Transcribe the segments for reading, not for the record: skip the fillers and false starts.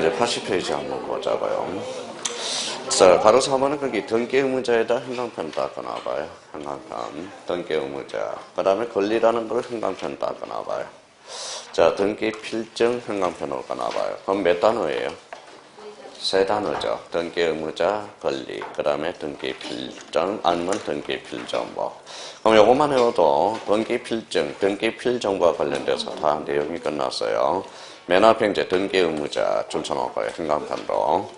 이제 80페이지 한번 보자고요. 자, 바로 4번은 거기 등기 의무자에다 행강편 닦아놔봐요. 행강편, 등기 의무자. 그 다음에 권리라는 걸 행강편 닦아놔봐요. 자, 등기 필정 행강편으로 가놔봐요. 그럼 몇 단어예요? 세 단어죠. 등기 의무자, 권리, 그 다음에 등기 필정, 아니면 등기 필정보. 그럼 요것만 해도 등기 필정, 등기 필정보와 관련돼서 다 내용이 끝났어요. 맨 앞에 이제 등기 의무자 줄쳐놓고요. 행강편으로.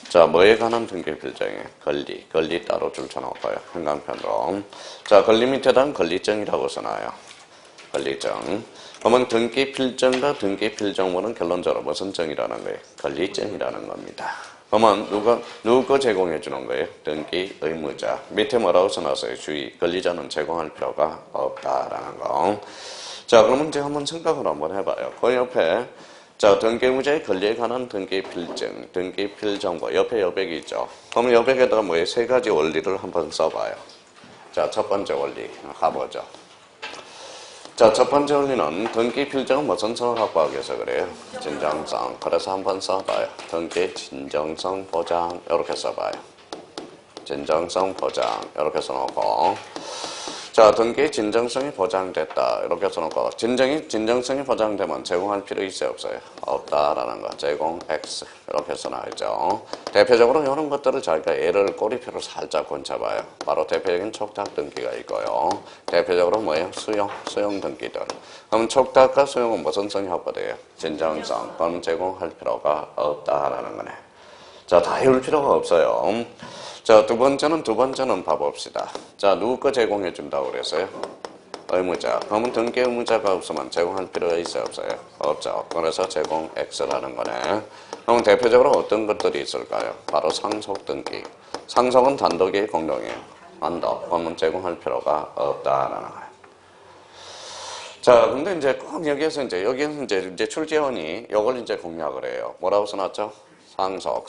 자, 뭐에 관한 등기 필정에? 권리 따로 줄쳐놓고요. 행강편으로. 자, 권리 밑에다는 권리정이라고 써놔요. 권리정. 그러면 등기 필정과 등기 필정보는 결론적으로 무슨 정이라는 거예요? 권리정이라는 겁니다. 그러면 누가 제공해 주는 거예요? 등기 의무자. 밑에 뭐라고 써놨어요? 주의. 권리자는 제공할 필요가 없다라는 거. 자, 그러면 이제 한번 생각을 한번 해봐요. 그 옆에 자, 등기 의무자의 권리에 관한 등기 필정, 등기 필정보. 옆에 여백이 있죠. 그러면 여백에다가 뭐예요? 세 가지 원리를 한번 써봐요. 자, 첫 번째 원리 가보죠. 자, 첫 번째 원리는 등기 필정은 무슨 성을 확보하기 위해서 그래요? 진정성. 그래서 한번 써봐요. 등기 진정성 보장 이렇게 써봐요. 진정성 보장 이렇게 써놓고 자, 등기 진정성이 보장됐다 이렇게 써놓고 진정성이 보장되면 제공할 필요 있어요 없어요? 없다라는 거. 제공 X 이렇게 써놔야죠. 대표적으로 이런 것들을 저희가 예를 꼬리표를 살짝 건쳐봐요. 바로 대표적인 촉탁 등기가 있고요. 대표적으로 뭐예요? 수용 등기들. 그럼 촉탁과 수용은 무슨 성이 확보돼요? 진정성. 그럼 제공할 필요가 없다라는 거네. 자, 다 해올 필요가 없어요. 자, 두 번째는 봐봅시다. 자, 누구 거 제공해 준다고 그랬어요? 의무자. 그러면 등기 의무자가 없으면 제공할 필요가 있어요 없어요? 없죠. 그래서 제공 X라는 거네. 그럼 대표적으로 어떤 것들이 있을까요? 바로 상속 등기. 상속은 단독이에요 공동이에요? 단독. 그러면 제공할 필요가 없다라는 거예요. 자, 근데 이제 꼭 여기에서 이제 출제원이 이걸 이제 공략을 해요. 뭐라고 써놨죠?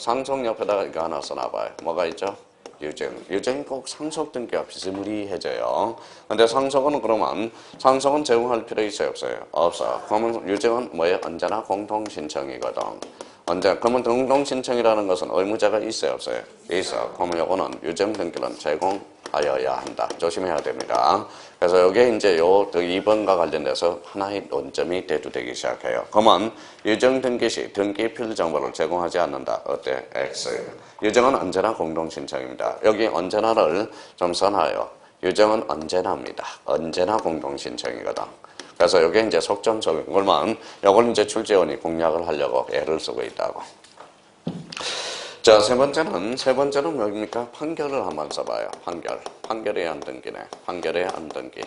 상속 옆에다가 이거 하나 써놔봐요. 뭐가 있죠? 유증이 꼭 상속 등기와 비스무리해져요. 근데 상속은 제공할 필요 있어요 없어요? 없어. 그러면 유증은 뭐예요? 언제나 공동신청이거든. 그러면 공동신청이라는 것은 의무자가 있어요 없어요? 있어. 그러면 요거는 유증 등기는 제공하여야 한다. 조심해야 됩니다. 그래서 여기에 이제 요 2번과 관련돼서 하나의 논점이 대두되기 시작해요. 그러면 유증 등기 시 등기 필요 정보를 제공하지 않는다. 어때? X. 유증은 언제나 공동신청입니다. 여기 언제나를 좀 써놔요. 유증은 언제나입니다. 언제나 공동신청이거든. 그래서 여기에 이제 속전적인 걸만 이걸 이제 출제원이 공략을 하려고 애를 쓰고 있다고. 자, 세 번째는 뭡니까? 판결을 한번 써봐요. 판결에 의한 등기네. 판결에 의한 등기.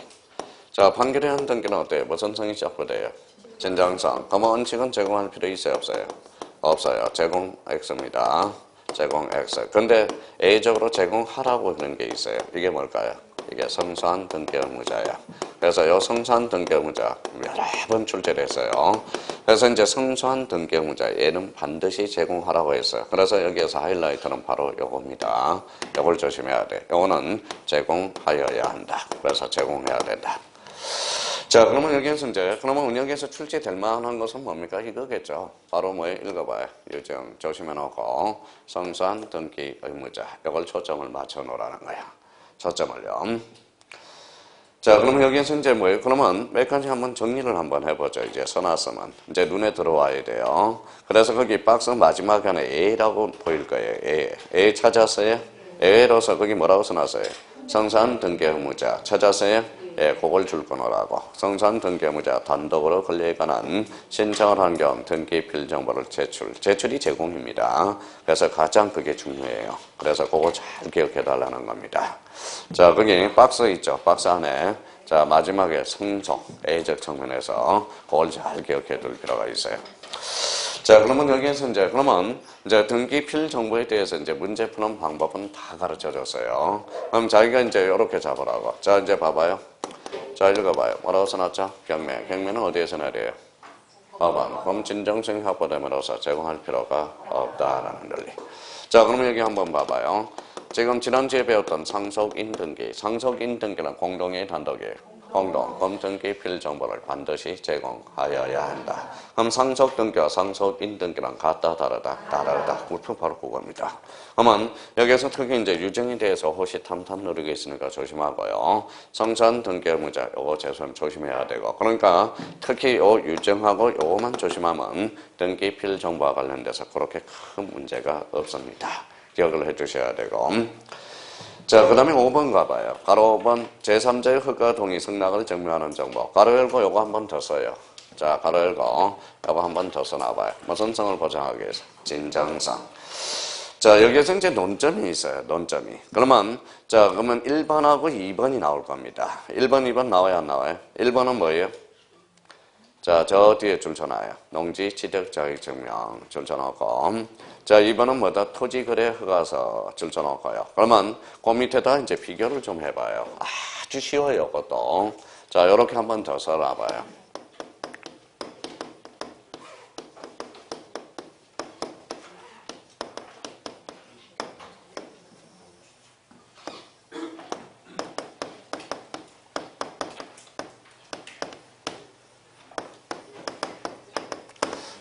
자, 판결에 의한 등기는 어때요? 무슨 성이 확보돼요? 진정성. 그러면 원칙은 제공할 필요 있어요 없어요? 없어요. 제공 X입니다. 제공 X. 근데 A적으로 제공하라고 하는 게 있어요. 이게 뭘까요? 이게 성사한 등기 의무자야. 그래서 이 성사한 등기 의무자 여러 번 출제를 했어요. 그래서 이제 성사한 등기 의무자 얘는 반드시 제공하라고 했어요. 그래서 여기에서 하이라이트는 바로 요겁니다. 요걸 조심해야 돼. 요거는 제공하여야 한다. 그래서 제공해야 된다. 자, 그러면 여기에서 출제될 만한 것은 뭡니까? 이거겠죠. 바로 뭐예요? 읽어봐요. 유증 조심해놓고 성사한 등기 의무자. 이걸 초점을 맞춰 놓으라는 거야. 초점을요. 자, 그러면 여기에서 이제 뭐예요? 그러면 몇 가지 한번 정리를 한번 해보죠. 이제 써놨으면. 이제 눈에 들어와야 돼요. 그래서 거기 박스 마지막 안에 A라고 보일 거예요. A 찾았어요? A로서 거기 뭐라고 써놨어요? 성사한 등기 의무자. 찾았어요? 예, 그걸 줄 거라고. 성사한 등기 의무자 단독으로 권리에 관한 신청을 한 경우 등기 필정보를 제출이 제공입니다. 그래서 가장 그게 중요해요. 그래서 그거 잘 기억해 달라는 겁니다. 자, 거기 박스 있죠. 박스 안에 자, 마지막에 성속 A적 측면에서 그걸 잘 기억해 둘 필요가 있어요. 자, 그러면 여기에서 이제 등기 필 정보에 대해서 이제 문제 푸는 방법은 다 가르쳐 줬어요. 그럼 자기가 이제 이렇게 잡으라고. 자, 이제 봐봐요. 자, 읽어봐요. 뭐라고 써놨죠? 경매는 어디에서 내려요? 5번. 그럼 진정성이 확보됨으로써 제공할 필요가 없다라는 논리. 자, 그러면 여기 한번 봐봐요. 지금 지난주에 배웠던 상속인 등기. 상속인 등기는 공동의 단독이에요. 공동 등기 필 정보를 반드시 제공하여야 한다. 그럼 상속 등기와 상속인 등기랑 같다 다르다. 물품 바로 그겁니다. 그러면 여기서 특히 이제 유증에 대해서 호시탐탐 누리고 있으니까 조심하고요. 성산 등기 의무자 요거 재수님 조심해야 되고, 그러니까 특히 요 유증하고 요거만 조심하면 등기 필 정보와 관련돼서 그렇게 큰 문제가 없습니다. 기억을 해주셔야 되고. 자, 그 다음에 5번 가봐요. 가로 5번 제3자의 허가 동의 승낙을 증명하는 정보. 가로 열고 요거 한 번 더 써요. 자, 가로 열고 요거 한 번 더 써놔봐요. 무슨 성을 보장하기 위해서? 진정성. 자, 여기에서 이제 논점이 있어요. 논점이. 그러면 1번하고 2번이 나올 겁니다. 1번, 2번 나와요, 안 나와요? 1번은 뭐예요? 자, 저 뒤에 줄 쳐놔요. 농지 취득 자격 증명 줄 쳐놓고. 자, 2번은 뭐다? 토지 거래 허가서 줄 쳐놓고요. 그러면 그 밑에다 이제 비교를 좀 해봐요. 아주 쉬워요, 이것도. 자, 요렇게 한 번 더 써놔봐요.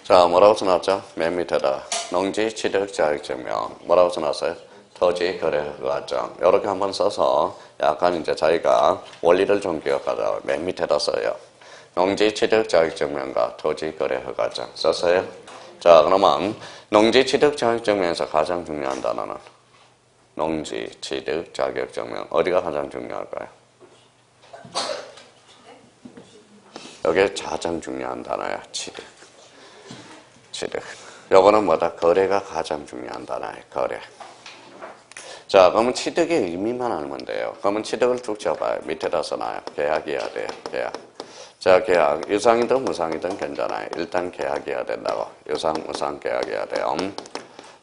자, 뭐라고 써놨죠? 맨 밑에다 농지 취득 자격 증명 뭐라고 써놨어요? 토지 거래 허가증. 이렇게 한번 써서 약간 이제 자기가 원리를 좀 기억하자. 맨 밑에다 써요. 농지 취득 자격 증명과 토지 거래 허가증 썼어요. 자, 그러면 농지 취득 자격 증명에서 가장 중요한 단어는 농지 취득 자격 증명. 어디가 가장 중요할까요? 여기 가장 중요한 단어야. 취득. 요거는 뭐다? 거래가 가장 중요한 단어예요. 거래. 자, 그러면 취득의 의미만 알면 돼요. 그러면 취득을 쭉 쳐봐요. 밑에다 써놔요. 계약이어야 돼요. 계약. 자, 계약. 유상이든 무상이든 괜찮아요. 일단 계약이어야 된다고. 유상, 무상 계약이어야 돼요.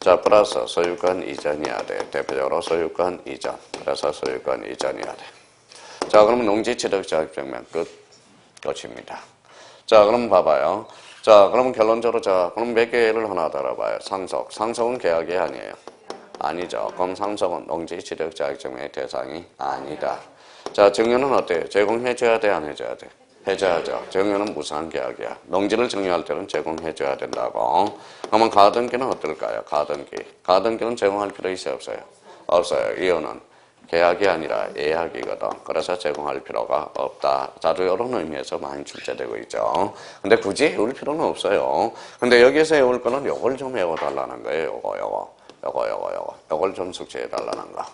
자, 플러스 소유권 이전이어야 돼. 대표적으로 소유권 이전. 그래서 소유권 이전이어야 돼. 자, 그러면 농지 취득 자격 증명 끝입니다. 자, 그럼 봐봐요. 자, 그러면 결론적으로 그럼 몇 개를 하나 들어봐요. 상속. 상속은 계약이 아니에요. 아니죠. 그럼 상속은 농지 취득 자격 증명의 대상이 아니다. 자, 증여는 어때요? 제공해줘야 돼, 안 해줘야 돼? 해줘야죠. 증여는 무상 계약이야. 농지를 증여할 때는 제공해줘야 된다고. 그러면 가등기는 어떨까요? 가등기는 제공할 필요 있어요, 없어요? 없어요. 이유는 계약이 아니라 예약이거든. 그래서 제공할 필요가 없다. 자주 이런 의미에서 많이 출제되고 있죠. 근데 굳이 외울 필요는 없어요. 근데 여기서 외울 거는 요걸 좀 외워달라는 거예요. 요걸 좀 숙지해달라는 거.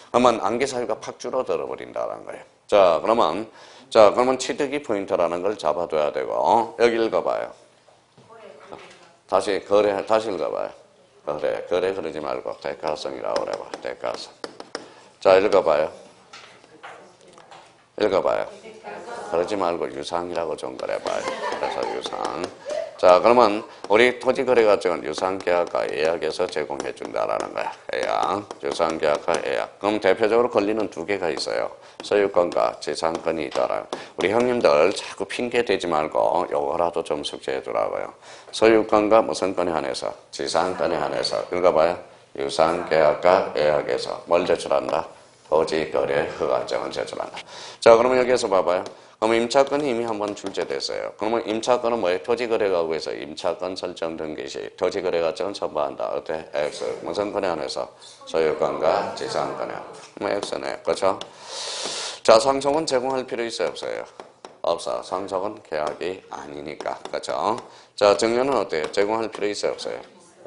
그러면 암기 사유가 팍 줄어들어 버린다는 거예요. 자, 그러면 취득이 포인트라는 걸 잡아둬야 되고, 여기 읽어봐요. 다시 읽어봐요. 거래 그러지 말고 대가성이라고 그래봐. 대가성. 자, 읽어봐요. 그러지 말고 유상이라고 좀 그래봐요. 그래서 유상. 자, 그러면 우리 토지거래가증은 유상계약과 예약에서 제공해준다라는 거야. 예약, 유상계약과 예약. 그럼 대표적으로 권리는 두 개가 있어요. 소유권과 지상권이 있더라. 우리 형님들 자꾸 핑계 대지 말고 요거라도 좀 숙제해두라고요. 소유권과 무슨 권에 한해서? 지상권에 한해서. 읽어봐요. 유상계약과 예약에서 뭘 제출한다? 토지거래 허가증을 제출한다. 자, 그러면 여기에서 봐봐요. 그럼 임차권이 이미 한번 출제됐어요. 그러면 임차권은 뭐예요? 토지거래가구에서 임차권 설정 등기 시 토지거래가증을 첨부한다. 어때? X. 무슨 권에 한해서? 소유권과 지상권에. 그럼 X네. 그렇죠? 자, 상속은 제공할 필요 있어요, 없어요? 없어. 상속은 계약이 아니니까. 그렇죠? 자, 증여는 어때요? 제공할 필요 있어요, 없어요?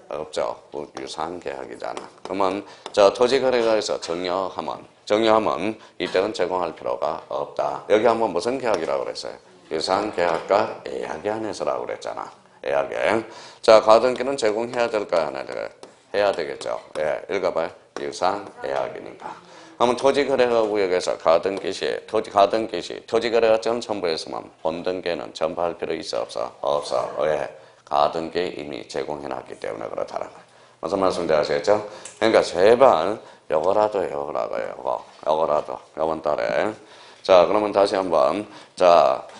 없죠. 유상계약이잖아. 그러면 토지거래가에서 정여하면 이때는 제공할 필요가 없다. 여기 한번 무슨 계약이라고 그랬어요? 유상계약과 예약에 한해서라고 그랬잖아. 예약에. 자, 가등기는 제공해야 될까요? 안 해야 될까요? 해야 되겠죠. 예, 읽어봐요. 유상예약이니까. 그러면 토지거래가구역에서 가등기 시 토지거래가증 첨부했으면 본등기는 첨부할 필요 있어 없어? 없어. 왜? 가등기 이미 제공해놨기 때문에 그렇다는 거예요. 무슨 말씀인지 아시겠죠? 그러니까 제발 요거라도 요번 달에. 자, 그러면 다시 한번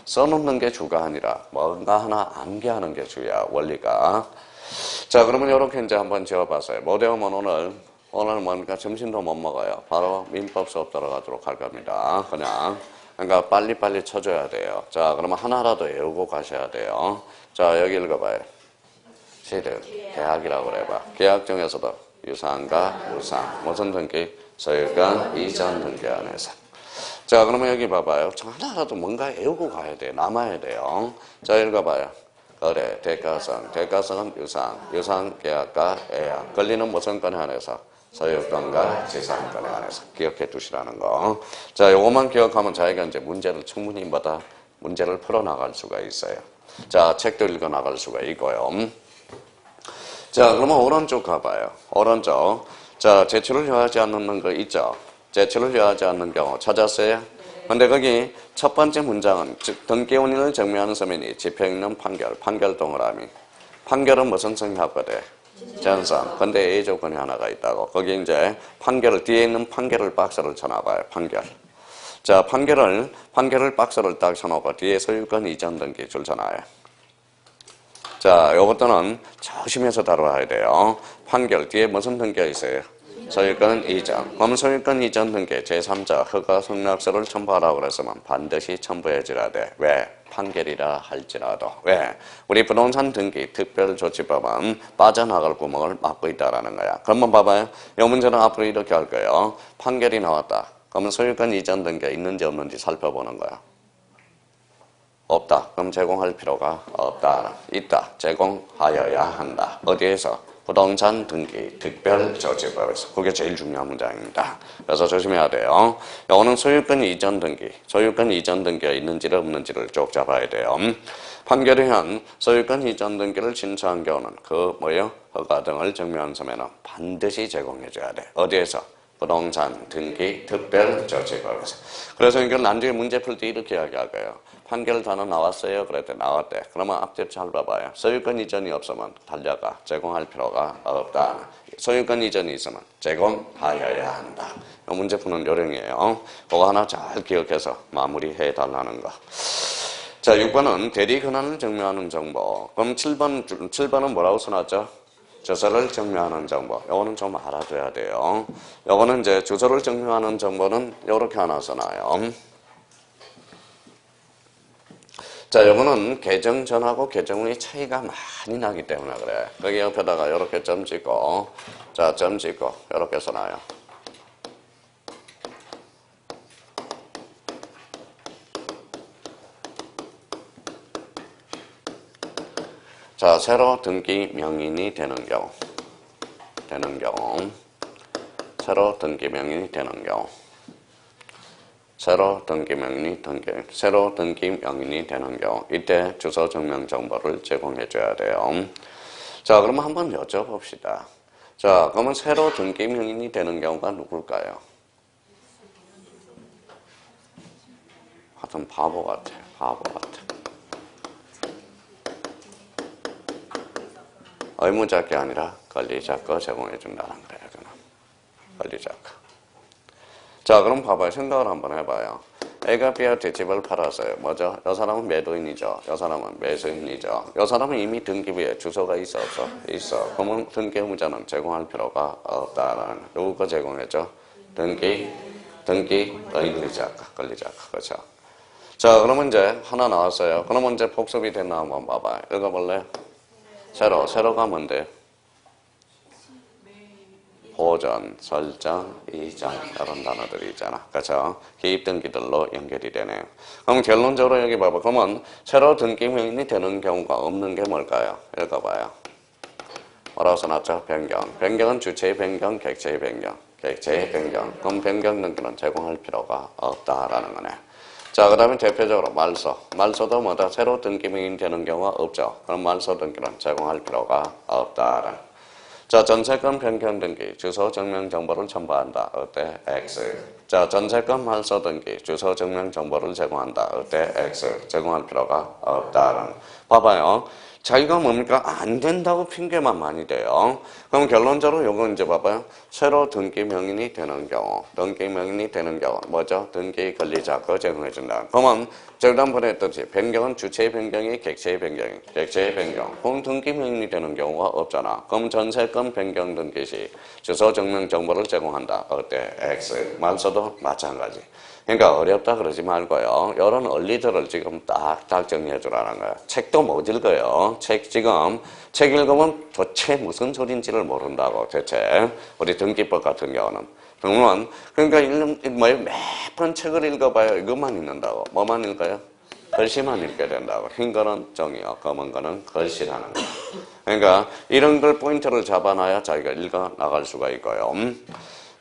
써놓는 게 주가 아니라 뭔가 하나 암기하는 게 주야, 원리가. 자, 그러면 요렇게 이제 한번 지어봤어요. 못 외우면 오늘 뭔가 점심도 못 먹어요. 바로 민법 수업 들어가도록 할 겁니다. 그냥 그러니까 빨리빨리 쳐줘야 돼요. 자, 그러면 하나라도 외우고 가셔야 돼요. 자, 여기 읽어봐요. 시드, 계약이라고 그래봐. 계약 중에서도 유상과 무상, 무슨 등기? 소유권 이전 등기 안에서. 자, 그러면 여기 봐봐요. 저 하나라도 뭔가 외우고 가야 돼. 남아야 돼요. 자, 읽어봐요. 거래, 대가성, 대가성은 유상, 유상 계약과 애약. 권리는 무슨 권에 한해서? 소유권과 재산권에 한해서. 기억해 두시라는 거. 자, 요것만 기억하면 자기가 이제 문제를 충분히 문제를 풀어나갈 수가 있어요. 자, 책도 읽어 나갈 수가 있고요. 자, 그러면 오른쪽 가봐요. 오른쪽. 자, 제출을 요하지 않는 거 있죠? 제출을 요하지 않는 경우 찾았어요? 근데 거기 첫 번째 문장은 즉 등기운인을 증명하는 서면이 집행있는 판결 동그라미. 판결은 무슨 성합거돼? 전선. 근데 A 조건이 하나가 있다고. 거기 이제 뒤에 있는 판결을 박스를 쳐놔봐요. 판결. 자, 판결을 박스를 딱 쳐놓고 뒤에 소유권 이전 등기 줄 쳐놔요. 자, 요것들은 조심해서 다뤄야 돼요. 판결 뒤에 무슨 등기가 있어요? 소유권 이전. 그럼 소유권 이전 등기 제3자 허가 성납서를 첨부하라고 그랬으면 반드시 첨부해줘야 돼. 왜? 판결이라 할지라도. 왜? 우리 부동산 등기 특별조치법은 빠져나갈 구멍을 막고 있다라는 거야. 그러면 봐봐요. 이 문제는 앞으로 이렇게 할 거예요. 판결이 나왔다. 그러면 소유권 이전 등기가 있는지 없는지 살펴보는 거야. 없다. 그럼 제공할 필요가 없다. 있다. 제공하여야 한다. 어디에서? 부동산 등기 특별조치법에서. 그게 제일 중요한 문장입니다. 그래서 조심해야 돼요. 이거는 소유권 이전 등기가 있는지를 없는지를 쭉 잡아야 돼요. 판결에 한 소유권 이전 등기를 신청한 경우는 허가 등을 증명한 서면은 반드시 제공해줘야 돼. 어디에서? 부동산 등기 특별조치법에서. 그래서 이걸 나중에 문제 풀 때 이렇게 이야기할 거예요. 판결 단어 나왔어요? 그랬더니 나왔대. 그러면 앞뒤 잘 봐봐요. 소유권 이전이 없으면 달려가. 제공할 필요가 없다. 소유권 이전이 있으면 제공하여야 한다. 문제 푸는 요령이에요. 그거 하나 잘 기억해서 마무리해 달라는 거. 자, 6번은 대리 권한을 증명하는 정보. 그럼 7번은 뭐라고 써놨죠? 주소를 증명하는 정보. 요거는 좀 알아둬야 돼요. 요거는 이제 주소를 증명하는 정보는 요렇게 하나 써놔요. 자, 요거는 계정 전하고 계정 후의 차이가 많이 나기 때문에 그래. 거기 옆에다가 요렇게 점 찍고, 자, 점 찍고, 요렇게 써놔요. 자, 새로 등기 명인이 되는 경우. 새로 등기 명인이 되는 경우. 새로 등기 명인이 되는 경우. 이때 주소 증명 정보를 제공해 줘야 돼요. 자, 그러면 한번 여쭤봅시다. 자, 그러면 새로 등기 명인이 되는 경우가 누굴까요? 하여튼 바보 같아. 의무자가 아니라 권리자가 제공해 준다는 거예요. 권리자가. 자, 그럼 봐봐요. 생각을 한번 해봐요. A가 B한테 집을 팔았어요. 뭐죠? 이 사람은 매도인이죠. 이 사람은 매수인이죠. 이 사람은 이미 등기부에 주소가 있어 없어? 있어. 그러면 등기 의무자는 제공할 필요가 없다라는. 누구가 제공했죠? 등기 권리자가. 그렇죠. 자, 그러면 이제 하나 나왔어요. 그러면 이제 복습이 됐나 한번 봐봐요. 읽어볼래요? 새로가 뭔데? 보전, 설정, 이전 이런 단어들이 있잖아. 그렇죠? 개입 등기들로 연결이 되네요. 그럼 결론적으로 여기 봐봐. 그러면 새로 등기 명인이 되는 경우가 없는 게 뭘까요? 읽어봐요. 뭐라고 써놨죠? 변경. 변경은 주체의 변경, 객체의 변경. 그럼 변경 등기는 제공할 필요가 없다라는 거네. 자, 그 다음에 대표적으로 말소도 뭐다? 새로 등기 명인이 되는 경우가 없죠. 그럼 말소 등기는 제공할 필요가 없다라는. 자, 전세권 변경 등기, 주소 증명 정보를 첨부한다. 어때? X. 자, 전세권 말소 등기, 주소 증명 정보를 제공한다. 어때? X. 제공할 필요가 없다라는. 봐봐요. 자기가 뭡니까? 안 된다고 핑계만 많이 대요. 그럼 결론적으로 요거 이제 봐봐요. 새로 등기 명인이 되는 경우. 뭐죠? 등기 권리자가 제공해준다. 그러면 지난번에 했듯이 변경은 주체의 변경이 객체의 변경. 그럼 등기 명인이 되는 경우가 없잖아. 그럼 전세권 변경 등기 시 주소 증명 정보를 제공한다. 어때? X. 말소도 마찬가지. 그러니까 어렵다 그러지 말고요. 이런 원리들을 지금 딱딱 정리해 주라는 거야. 책도 못 읽어요. 책 읽으면 도대체 무슨 소린지를 모른다고, 대체. 우리 등기법 같은 경우는. 그러니까 매번 책을 읽어봐요. 이것만 읽는다고. 뭐만 읽어요? 글씨만 읽게 된다고. 흰 거는 정의어, 검은 거는 글씨라는 거. 그러니까 이런 걸 포인트를 잡아놔야 자기가 읽어 나갈 수가 있고요.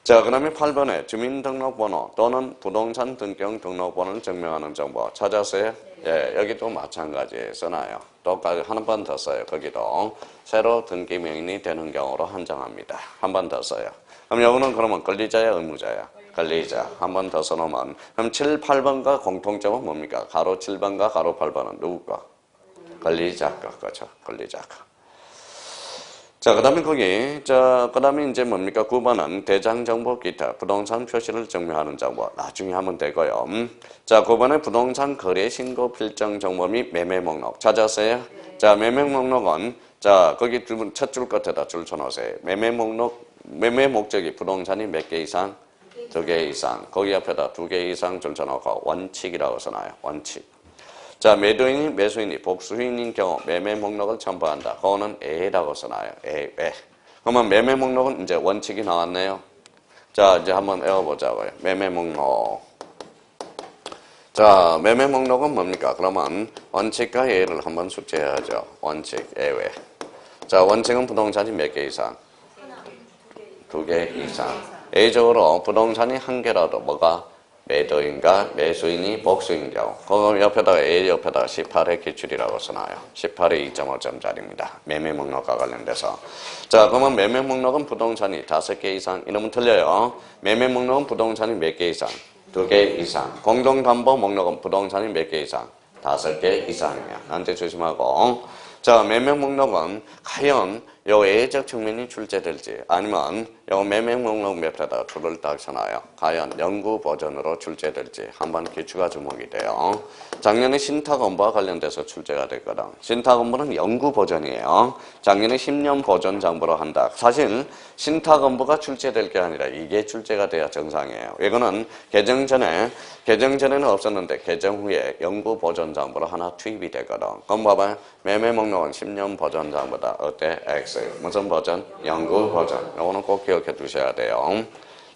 자, 그 다음에 8번에 주민등록번호 또는 부동산 등경 등록번호를 증명하는 정보 찾았어요? 예, 여기도 마찬가지 써놔요. 똑같이 한 번 더 써요. 거기도 새로 등기 명인이 되는 경우로 한정합니다. 한 번 더 써요. 그럼 여기는 그러면 권리자야, 의무자야? 권리자. 한 번 더 써놓으면 그럼 7, 8번과 공통점은 뭡니까? 가로 7번과 가로 8번은 누구 거? 권리자 거, 그렇죠? 권리자 거. 자, 그 다음에 그 다음에 이제 뭡니까? 9번은 대장 정보 기타, 부동산 표시를 증명하는 정보. 나중에 하면 되고요. 자, 9번에 부동산 거래 신고 필정 정보 및 매매 목록. 찾았어요? 자, 매매 목록은, 자, 거기 첫 줄 끝에다 줄 쳐놓으세요. 매매 목적이 부동산이 몇 개 이상? 2개 이상. 거기 앞에다 2개 이상 줄 쳐놓고 원칙이라고 써놔요. 원칙. 자, 매도인이 매수인이 복수인인 경우 매매 목록을 첨부한다. 그거는 A라고 써놔요. A. 그러면 매매 목록은 이제 원칙이 나왔네요. 자, 이제 한번 외워보자고요. 매매 목록. 자, 매매 목록은 뭡니까? 그러면 원칙과 A를 한번 숙제해야죠. 원칙, 예외. 자, 원칙은 부동산이 몇 개 이상? 2개 이상. A적으로 부동산이 1개라도 뭐가? 매도인과 매수인이 복수인 경우. 그럼 옆에다가 A 옆에다가 18의 기출이라고 써놔요. 18의 2.5점짜리입니다. 매매 목록과 관련돼서. 자, 그러면 매매 목록은 부동산이 5개 이상. 이러면 틀려요. 매매 목록은 부동산이 몇 개 이상? 2개 이상. 공동담보 목록은 부동산이 몇 개 이상? 5개 이상이야. 난제 조심하고. 자, 매매 목록은 과연 요 A적 측면이 출제될지 아니면 요 매매 목록 옆에다가 줄을 딱 쳐놔요. 과연 연구 버전으로 출제될지 한번 기초가 주목이 돼요. 작년에 신탁업무와 관련돼서 출제가 됐거든. 신탁업무는 연구 버전이에요. 작년에 10년 버전 장부로 한다. 사실 신탁업무가 출제될 게 아니라 이게 출제가 돼야 정상이에요. 이거는 개정 전에는 없었는데 개정 후에 연구 버전 장부로 하나 투입이 되거든. 그럼 봐봐요. 매매 목록은 10년 버전 장부다. 어때? X. 무슨 버전? 연구 버전. 이거는 꼭 기억해 두셔야 돼요.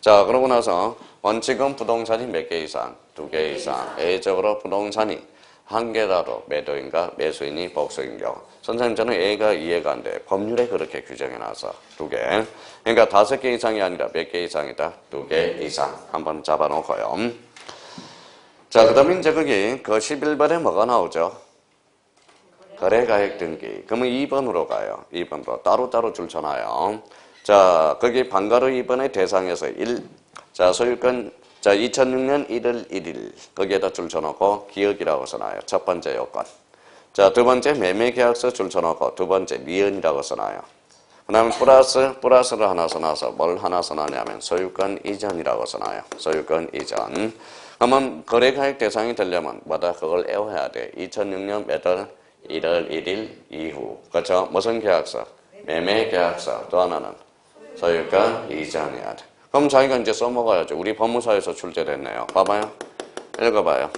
자, 그러고 나서 원칙은 부동산이 몇 개 이상? 2개 이상. A적으로 부동산이 1개라도 매도인과 매수인이 복수인 경우. 선생님, 저는 A가 이해가 안 돼. 법률에 그렇게 규정해놔서 2개. 그러니까 5개 이상이 아니라 몇 개 이상이다? 2개 이상. 한번 잡아놓고요. 자, 그 다음에 이제 그 11번에 뭐가 나오죠? 거래가액 등기. 그러면 2번으로 가요. 2번으로. 따로따로 줄 쳐놔요. 자, 거기 방가로 2번의 대상에서 1. 자, 소유권. 자, 2006년 1월 1일. 거기에다 줄 쳐놓고 기억이라고 써놔요. 첫 번째 요건. 자, 두 번째 매매계약서 줄 쳐놓고 두 번째 미연이라고 써놔요. 그 다음에 플러스를 하나 써놔서 뭘 하나 써놨냐면 소유권 이전이라고 써놔요. 소유권 이전. 그러면 거래가액 대상이 되려면 뭐다? 그걸 외워야 돼. 2006년 몇 월? 1월 1일 이후. 그렇죠? 무슨 계약서? 매매계약서. 또 하나는 소유권 이전이야 돼. 그럼 자기가 이제 써먹어야죠. 우리 법무사에서 출제됐네요. 봐봐요. 읽어봐요.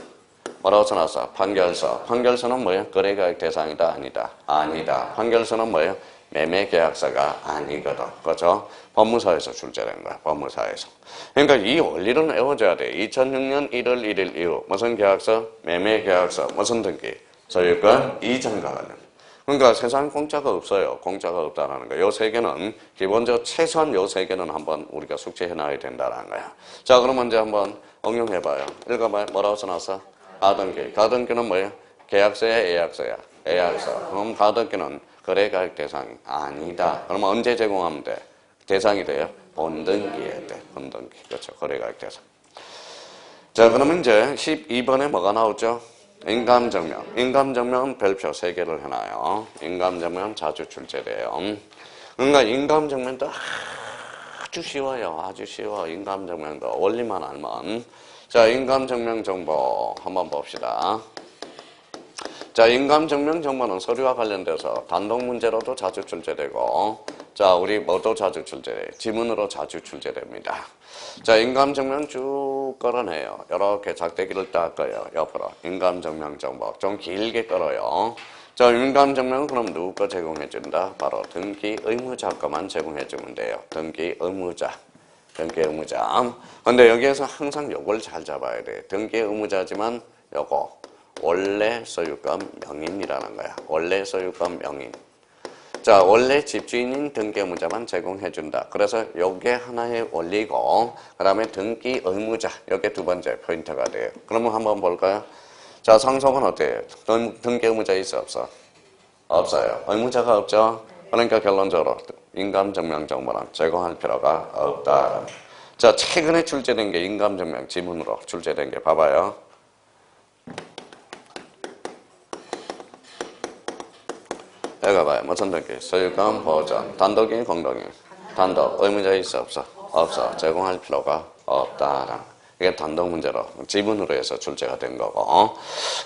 뭐라고 써놨어? 판결서. 판결서는 뭐예요? 거래가액 대상이다? 아니다? 아니다. 판결서는 뭐예요? 매매계약서가 아니거든. 그렇죠? 법무사에서 출제된 거야. 법무사에서. 그러니까 이 원리는 외워줘야 돼. 2006년 1월 1일 이후. 무슨 계약서? 매매계약서. 무슨 등기? 소유권 이전과 관련. 그러니까 세상에 공짜가 없어요. 공짜가 없다는 거예요. 요 세 개는 기본적으로 최소한 요 세 개는 한번 우리가 숙제해놔야 된다는 거야. 자, 그럼 이제 한번 응용해봐요. 읽어봐요. 뭐라고 써놨어? 가등기. 가등기는 뭐예요? 계약서야, 예약서야? 예약서. 그럼 가등기는 거래가액 대상이 아니다. 그러면 언제 제공하면 돼? 대상이 돼요? 본등기에 돼. 본등기. 그렇죠. 거래가액 대상. 자, 그러면 이제 12번에 뭐가 나오죠? 인감증명. 인감증명은 별표 3개를 해놔요. 인감증명은 자주 출제돼요. 그러니까 인감증명도 아주 쉬워요. 아주 쉬워. 인감증명도 원리만 알면. 자, 인감증명 정보 한번 봅시다. 자, 인감증명 정보는 서류와 관련돼서 단독 문제로도 자주 출제되고, 자, 우리 뭐도 자주 출제돼요. 지문으로 자주 출제됩니다. 자, 인감증명 쭉 끌어내요. 이렇게 작대기를 딱 꺼요. 옆으로. 인감증명 정보. 좀 길게 끌어요. 자, 인감증명은 그럼 누구 거 제공해준다? 바로 등기 의무자 거만 제공해주면 돼요. 등기 의무자. 등기 의무자. 근데 여기에서 항상 요걸 잘 잡아야 돼. 등기 의무자지만 요거 원래 소유권 명인이라는 거야. 원래 소유권 명인. 자, 원래 집주인인 등기 의무자만 제공해준다. 그래서 요게 하나의 원리고, 그 다음에 등기 의무자. 요게 두 번째 포인트가 돼요. 그러면 한번 볼까요? 자, 상속은 어때요? 등기 의무자 있어, 없어? 없어요. 의무자가 없죠? 그러니까 결론적으로 인감증명 정보는 제공할 필요가 없다. 자, 최근에 출제된 게 인감증명 지문으로 출제된 게 봐봐요. 여기 봐요. 무슨 등기? 소유권 보전. 단독인 공동인? 단독. 의무자 있어, 없어? 없어. 제공할 필요가 없다. 이게 단독 문제로 지문으로 해서 출제가 된 거고.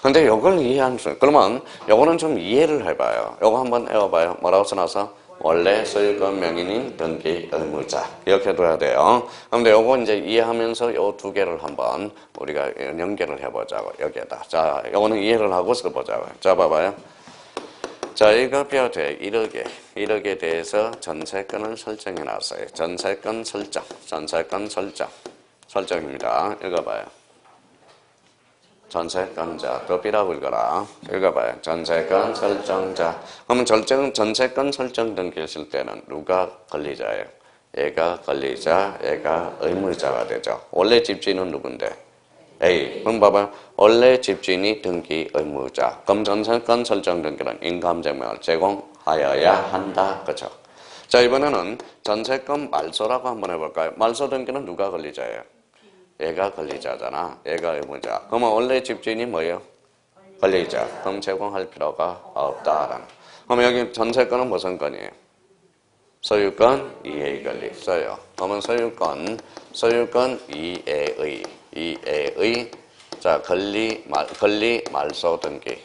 근데 이걸 이해한 수, 그러면 요거는 좀 이해를 해봐요. 요거 한번 외워봐요. 뭐라고 써놔서? 원래 소유권 명인인 등기 의무자. 기억해둬야 돼요. 그런데 요거 이제 이해하면서 요 두 개를 한번 우리가 연결을 해보자고, 여기에다. 자, 요거는 이해를 하고 써보자고. 자, 봐봐요. 자, 이거 뼈대 1억에 대해서 전세권을 설정해 놨어요. 전세권 설정, 전세권 설정입니다. 읽어봐요. 전세권자, 더 B라고 읽어라. 읽어봐요. 전세권 설정자. 그러면 전세권 설정 등기를 쓸 때는 누가 권리자예요? 얘가 권리자, 얘가 의무자가 되죠. 원래 집주인은 누군데? A. 그럼 봐봐요. 원래 집주인이 등기 의무자. 그럼 전세권 설정 등기는 인감증명을 제공하여야 한다. 그렇죠? 자, 이번에는 전세권 말소라고 한번 해볼까요? 말소 등기는 누가 권리자예요? 얘가 권리자잖아. 얘가 의무자. 그러면 원래 집주인이 뭐예요? 권리자. 그럼 제공할 필요가 없다라는. 그럼 여기 전세권은 무슨 권이에요? 소유권 이해의 권리 써요. 그러면 소유권 이해의 자, 권리 말소 등기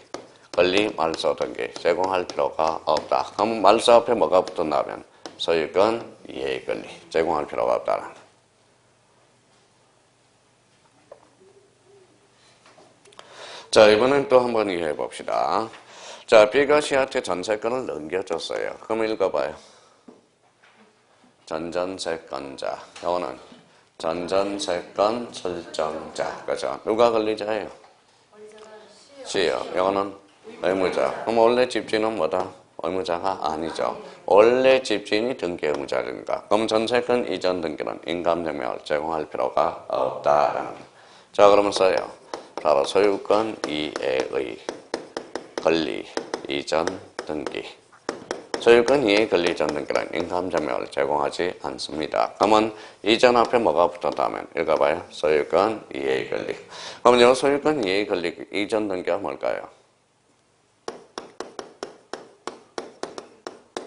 제공할 필요가 없다. 그럼 말소 앞에 뭐가 붙었냐면 소유권 이해의 권리 제공할 필요가 없다는. 자, 이번엔 또 한번 이해해 봅시다. 자, B가 C한테 전세권을 넘겨줬어요. 그럼 읽어봐요. 전전세권자. 이거는 전전세권 설정자. 그죠? 누가 권리자예요? C요. 이거는 의무자. 그럼 원래 집주인은 뭐다? 의무자가 아니죠. 원래 집주인이 등기 의무자니까. 그럼 전세권 이전 등기는 인감증명을 제공할 필요가 없다. 자, 그러면 써요. 바로 소유권 이해의 권리 이전 등기. 소유권 이해 권리 이전 등기는 인감증명을 제공하지 않습니다. 그러면 이전 앞에 뭐가 붙었다면 읽어봐요. 소유권 이해 권리. 그러면 이 소유권 이해 권리 이전 등기가 뭘까요?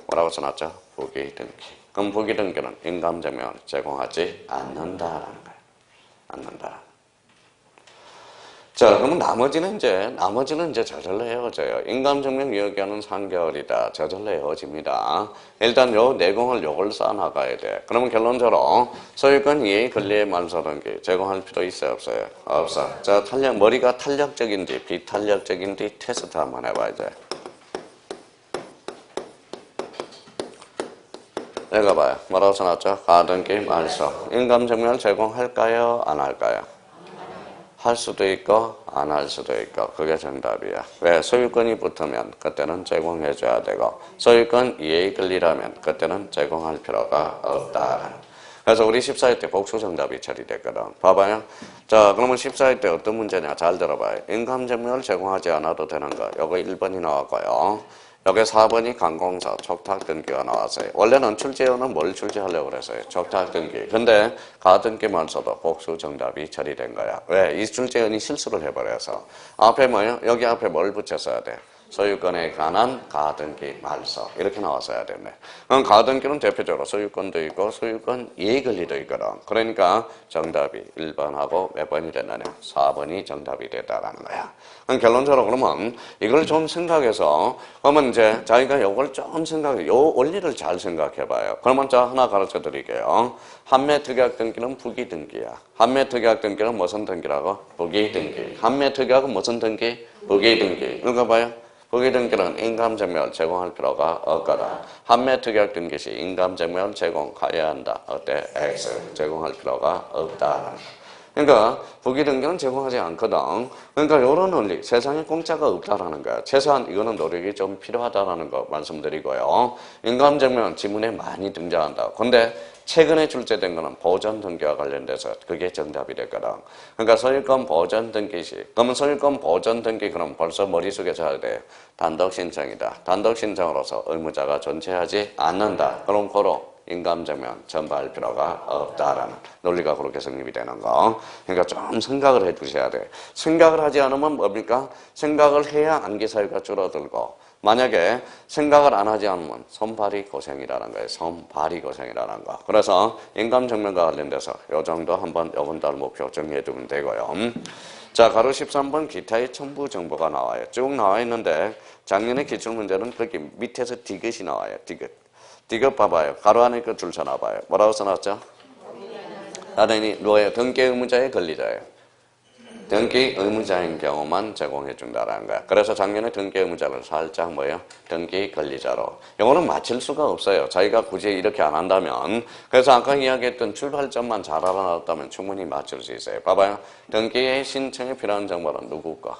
뭐라고 써놨죠? 부기 등기. 그럼 부기 등기는 인감증명을 제공하지 않는다라는 거예요. 않는다. 자, 그러면 나머지는 이제 저절로 헤어져요. 인감증명 요기하는 3개월이다. 저절로 헤어집니다. 일단 요 내공을 요걸 쌓아나가야 돼. 그러면 결론적으로 소유권 이해 권리의 말소 등기 제공할 필요 있어요, 없어요? 없어. 자, 머리가 탄력적인지 비탄력적인지 테스트 한번 해봐야 돼. 읽어봐요. 뭐라고 써놨죠? 가등기 말소. 인감증명을 제공할까요? 안 할까요? 할 수도 있고 안 할 수도 있고 그게 정답이야. 왜? 소유권이 붙으면 그때는 제공해줘야 되고 소유권 이해의 권리라면 그때는 제공할 필요가 없다. 그래서 우리 14회 때 복수 정답이 처리됐거든. 봐봐요. 자, 그러면 14회 때 어떤 문제냐? 잘 들어봐요. 인감증명을 제공하지 않아도 되는 거. 요거 1번이 나왔고요. 여기 4번이 관공서 촉탁등기가 나왔어요. 원래는 출제원은 뭘 출제하려고 그랬어요? 촉탁등기. 근데 가등기만서도 복수 정답이 처리된 거야. 왜? 이 출제원이 실수를 해버려서. 앞에 뭐예요? 여기 앞에 뭘 붙였어야 돼? 소유권에 관한 가등기 말소 이렇게 나왔어야 되네. 그럼 가등기는 대표적으로 소유권도 있고 소유권 이해권리도 있거든. 그러니까 정답이 1번하고 몇 번이 됐나요? 4번이 정답이 됐다라는 거야. 그럼 결론적으로 그러면 이걸 좀 생각해서 그러면 이제 자기가 이걸 좀 생각해 요 원리를 잘 생각해 봐요. 그러면 자 하나 가르쳐 드릴게요. 한매 특약 등기는 부기 등기야. 한매 특약 등기는 무슨 등기라고? 부기 등기. 한매 특약은 무슨 등기? 부기 등기. 누가 봐요? 부기 등기는 인감증명을 제공할 필요가 없거든. 한매 특약 등기 시 인감증명을 제공해야 한다. 어때? X. 제공할 필요가 없다. 그러니까 부기 등기는 제공하지 않거든. 그러니까 이런 원리, 세상에 공짜가 없다라는 거야. 최소한 이거는 노력이 좀 필요하다라는 거 말씀드리고요. 인감증명은 지문에 많이 등장한다. 근데 최근에 출제된 거는 보전 등기와 관련돼서 그게 정답이 됐거든. 그러니까 소유권 보전 등기 시, 그러면 소유권 보전 등기 그럼 벌써 머릿속에 잘 돼. 단독 신청이다. 단독 신청으로서 의무자가 존재하지 않는다. 그럼 고로 인감증명 전부할 필요가 없다라는 논리가 그렇게 성립이 되는 거. 그러니까 좀 생각을 해 두셔야 돼. 생각을 하지 않으면 뭡니까? 생각을 해야 안기 사유가 줄어들고 만약에 생각을 안 하지 않으면 손발이 고생이라는 거예요. 손발이 고생이라는 거. 그래서 인감증명과 관련돼서 요 정도 한번 요번 달 목표 정리해 두면 되고요. 자, 가로 13번 기타의 첨부 정보가 나와요. 쭉 나와 있는데 작년에 기출문제는 거기 밑에서 디귿이 나와요. 디귿. 디귿 봐봐요. 가로 안에 그 줄 서놔봐요. 뭐라고 써놨죠? 나란히 뭐예요? 등기 의무자의 권리자예요. 등기 의무자인 경우만 제공해 준다라는 거야. 그래서 작년에 등기 의무자를 살짝 뭐예요? 등기 권리자로. 이거는 맞출 수가 없어요. 자기가 굳이 이렇게 안 한다면. 그래서 아까 이야기했던 출발점만 잘 알아놨다면 충분히 맞출 수 있어요. 봐봐요. 등기의 신청에 필요한 정보는 누구 거?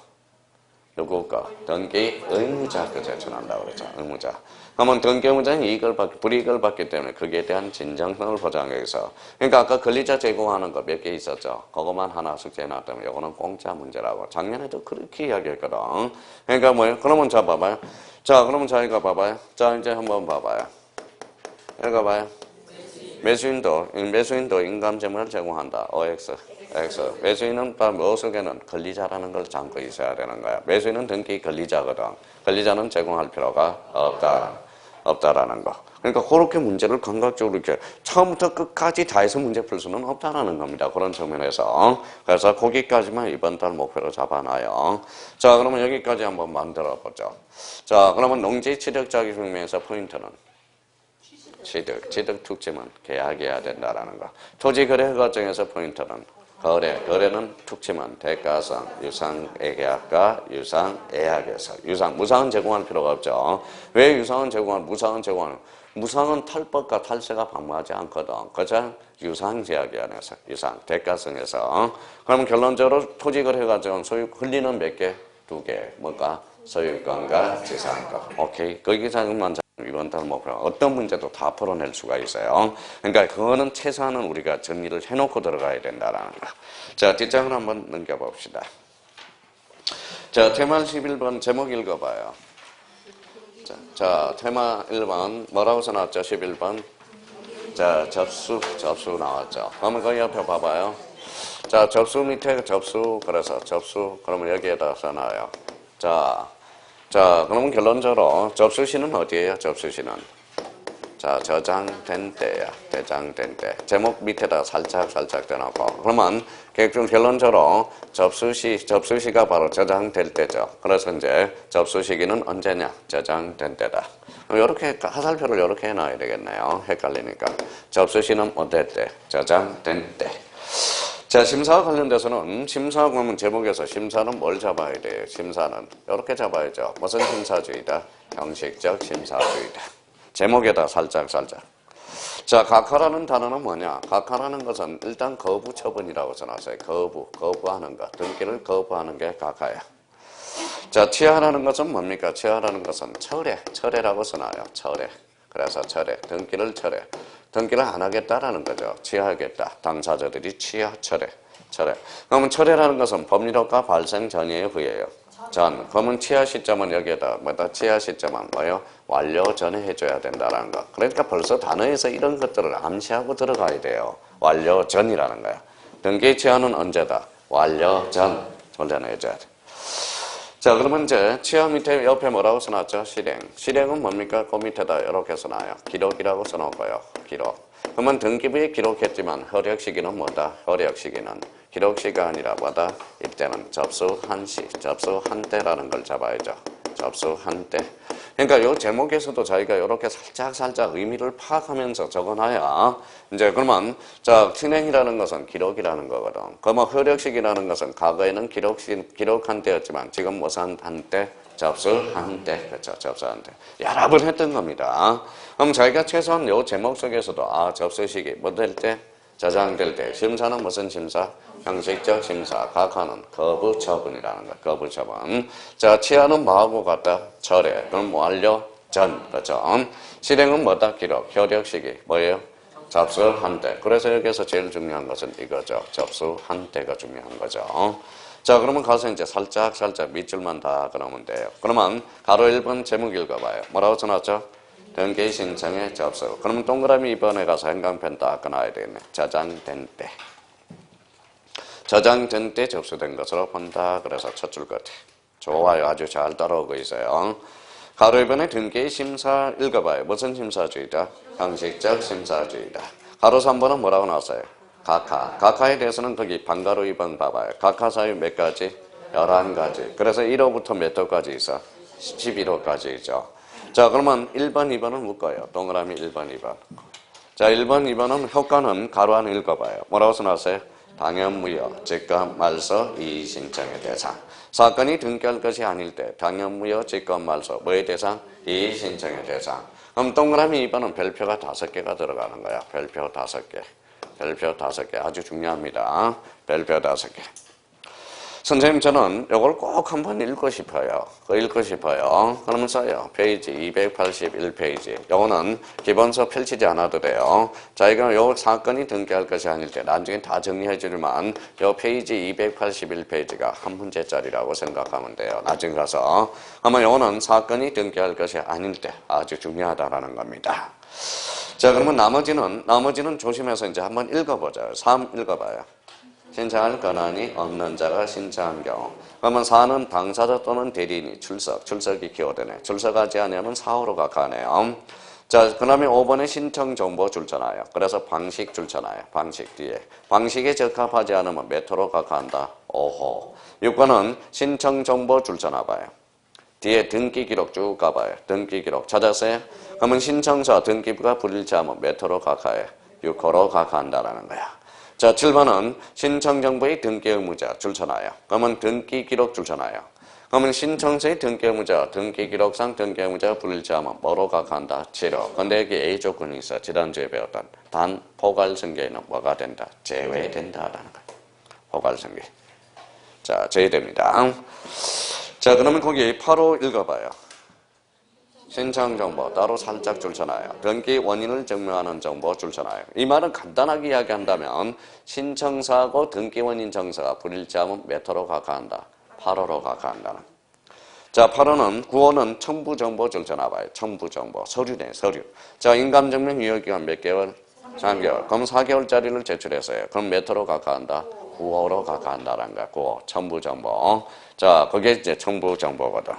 누구 거? 등기 의무자 거 제출한다고 그랬죠. 의무자. 그러면 등기 의무자는 이익을 받기, 불이익을 받기 때문에 거기에 대한 진정성을 보장하기 위해서. 그러니까 아까 권리자 제공하는 거 몇 개 있었죠. 그것만 하나 숙제해 놨다면 이거는 공짜 문제라고. 작년에도 그렇게 이야기했거든. 그러니까 뭐예요? 그러면 자 봐봐요. 자 그러면 자기가 봐봐요. 자 이제 한번 봐봐요. 읽어봐요. 매수인도 인감증명을 제공한다. OX. X. 매수인은 무엇에게는 권리자라는 걸 담고 있어야 되는 거야. 매수인은 등기 권리자거든. 권리자는 제공할 필요가 없다라는 거. 그러니까 그렇게 문제를 감각적으로 이렇게 처음부터 끝까지 다 해서 문제 풀 수는 없다라는 겁니다. 그런 측면에서. 그래서 거기까지만 이번 달 목표로 잡아놔요. 자, 그러면 여기까지 한번 만들어 보죠. 자, 그러면 농지 취득 자기 증명에서 포인트는 취득 특징은 계약해야 된다라는 거. 토지 거래 과정에서 포인트는 거래는 특징은 대가성, 유상계약과 유상예약에서. 무상은 제공할 필요가 없죠. 왜 무상은 제공하는? 무상은 탈법과 탈세가 방무하지 않거든. 그죠? 유상제약이 안에서, 대가성에서. 그럼 결론적으로 토지 거래 과정은 소유 권리는 몇 개? 2개. 뭔가? 소유권과 지상권. 오케이. 거기서만 이번 달 목표 어떤 문제도 다 풀어낼 수가 있어요. 그러니까 그거는 최소한은 우리가 정리를 해놓고 들어가야 된다라는 거. 자, 뒷장을 한번 넘겨봅시다. 자, 테마 11번 제목 읽어봐요. 자, 테마 1번 뭐라고 써놨죠? 11번. 자, 접수 나왔죠. 그러면 그 옆에 봐봐요. 자, 접수 밑에 그래서 그러면 여기에다 써놔요. 자, 그러면 결론적으로 접수시는 어디예요? 접수시는. 자, 저장된 때야. 저장된 때. 제목 밑에다 살짝 대놓고. 그러면 결론적으로 접수시가 바로 저장될 때죠. 그래서 이제 접수 시기는 언제냐? 저장된 때다. 이렇게 하살표를 이렇게 해놔야 되겠네요. 헷갈리니까. 접수시는 어떨 때? 저장된 때. 자, 심사와 관련돼서는 심사 그러면 제목에서 심사는 뭘 잡아야 돼요? 심사는 이렇게 잡아야죠. 무슨 심사주의다? 형식적 심사주의다. 제목에다 살짝. 자, 각하라는 단어는 뭐냐? 각하라는 것은 일단 거부 처분이라고 써놨어요. 거부하는 것. 등기를 거부하는 게 각하야. 자, 취하라는 것은 뭡니까? 취하라는 것은 철회라고 써놔요. 철회. 그래서 등기를 안 하겠다라는 거죠. 취하하겠다. 당사자들이 철회. 그러면 철회라는 것은 법률효과 발생 전이에요, 후예요? 전. 그러면 취하 시점은 여기에다, 취하 시점은 뭐예요? 완료 전에 해줘야 된다라는 거. 그러니까 벌써 단어에서 이런 것들을 암시하고 들어가야 돼요. 완료 전이라는 거야. 등기 취하는 언제다? 완료 전. 전에 해줘야 돼. 자, 그러면 이제 치아 밑에 옆에 뭐라고 써놨죠? 실행. 실행은 뭡니까? 그 밑에다 이렇게 써놔요. 기록이라고 써놓고요. 기록. 그러면 등기부에 기록했지만 효력시기는 뭐다? 효력시기는 기록시가 아니라 뭐다? 이때는 접수한 시, 접수한 때라는 걸 잡아야죠. 접수한 때. 그러니까 요 제목에서도 저희가 이렇게 살짝 의미를 파악하면서 적어놔야 이제 그러면 자 실행이라는 것은 기록이라는 거거든. 그러면 효력식이라는 것은 과거에는 기록한 때였지만 지금 무슨 한 때? 접수한 때. 그렇죠. 접수한 때. 여러 번 했던 겁니다. 그럼 저희가 최소한 요 제목 속에서도 접수식이 뭐 될 때? 저장될 때. 심사는 무슨 심사? 형식적 심사. 각하는 거부 처분이라는 거. 거부 처분. 자, 치아는 뭐하고 같다? 철회. 그럼 완료 전. 그렇죠. 실행은 뭐다? 기록. 효력식이 뭐예요? 접수한 때. 그래서 여기서 제일 중요한 것은 이거죠. 접수한 때가 중요한 거죠. 자, 그러면 가서 이제 살짝 밑줄만 다 그러면 돼요. 그러면 가로 1번 제목 읽어봐요. 뭐라고 써놨죠? 등기 신청에 접수. 그러면 동그라미 2번에 가서 행간편 딱 끊어야 되겠네. 저장된 때. 저장된 때 접수된 것으로 본다. 그래서 첫 줄 끝에. 좋아요. 아주 잘 따라오고 있어요. 가로 2번에 등기 심사 읽어봐요. 무슨 심사주의다? 형식적 심사주의다. 가로 3번은 뭐라고 나왔어요? 각하. 각하에 대해서는 거기 반가로 2번 봐봐요. 각하 사유 몇 가지? 11가지. 그래서 1호부터 몇 호까지 있어? 11호까지 있죠. 자, 그러면 1번, 2번은 묶어요. 동그라미 1번, 2번. 자, 1번, 2번은 효과는 가로 안에 읽어봐요. 뭐라고 써놨어요? 당연무효, 즉각 말소, 이의신청의 대상. 사건이 등기할 것이 아닐 때 당연무효, 즉각 말소, 뭐의 대상? 이의신청의 대상. 그럼 동그라미 2번은 별표가 5개가 들어가는 거야. 별표 5개. 별표 5개. 아주 중요합니다. 별표 5개. 선생님 저는 이걸 꼭 한번 읽고 싶어요. 그러면 써요. 페이지 281페이지. 요거는 기본서 펼치지 않아도 돼요. 자기가 요 사건이 등기할 것이 아닐 때 나중에 다 정리해 주지만 요 페이지 281페이지가 한 문제짜리라고 생각하면 돼요. 나중에 가서. 아마 요거는 사건이 등기할 것이 아닐 때 아주 중요하다라는 겁니다. 자, 그러면 나머지는 조심해서 이제 한번 읽어보자요. 3 읽어봐요. 신청할 권한이 없는 자가 신청한 경우. 그러면 4는 당사자 또는 대리인이 출석이 기호되네. 출석하지 않으면 4호로가 가네요. 자, 그 다음에 5번에 신청 정보 줄잖아요. 그래서 방식 줄잖아요. 방식 뒤에. 방식에 적합하지 않으면 몇 호로가 간다? 5호. 6번은 신청 정보 줄잖아 봐요. 뒤에 등기 기록 쭉 가봐요. 등기 기록 찾았어요? 그러면 신청서 등기부가 불일치하면 몇 호로 각하해? 6호로 각하한다라는 거야. 자, 7번은 신청정보의 등기 의무자 줄쳐놔요. 그러면 등기 기록 줄쳐놔요. 그러면 신청서의 등기 의무자, 등기 기록상 등기 의무자가 불일치하면 뭐로 각하한다? 7호. 근데 여기 A 조건이 있어. 지난주에 배웠던 단 포괄승계는 뭐가 된다? 제외된다라는 거예요. 포괄승계. 자, 제외됩니다. 자, 그러면 거기 8호 읽어봐요. 신청정보 따로 살짝 줄쳐놔요. 등기 원인을 증명하는 정보 줄쳐놔요. 이 말은 간단하게 이야기한다면 신청서하고 등기 원인 정서가 불일치하면 몇 호로 각하한다? 8호로 각하한다는. 자, 8호는 9호는 첨부정보 줄쳐놔봐요. 첨부정보. 서류네, 서류. 자, 인감증명 유효기간 몇 개월? 3개월. 그럼 4개월짜리를 제출했어요. 그럼 몇 호로 각하한다? 9호로 각하한다라는 거야. 9호. 첨부정보. 자, 그게 이제 첨부정보거든.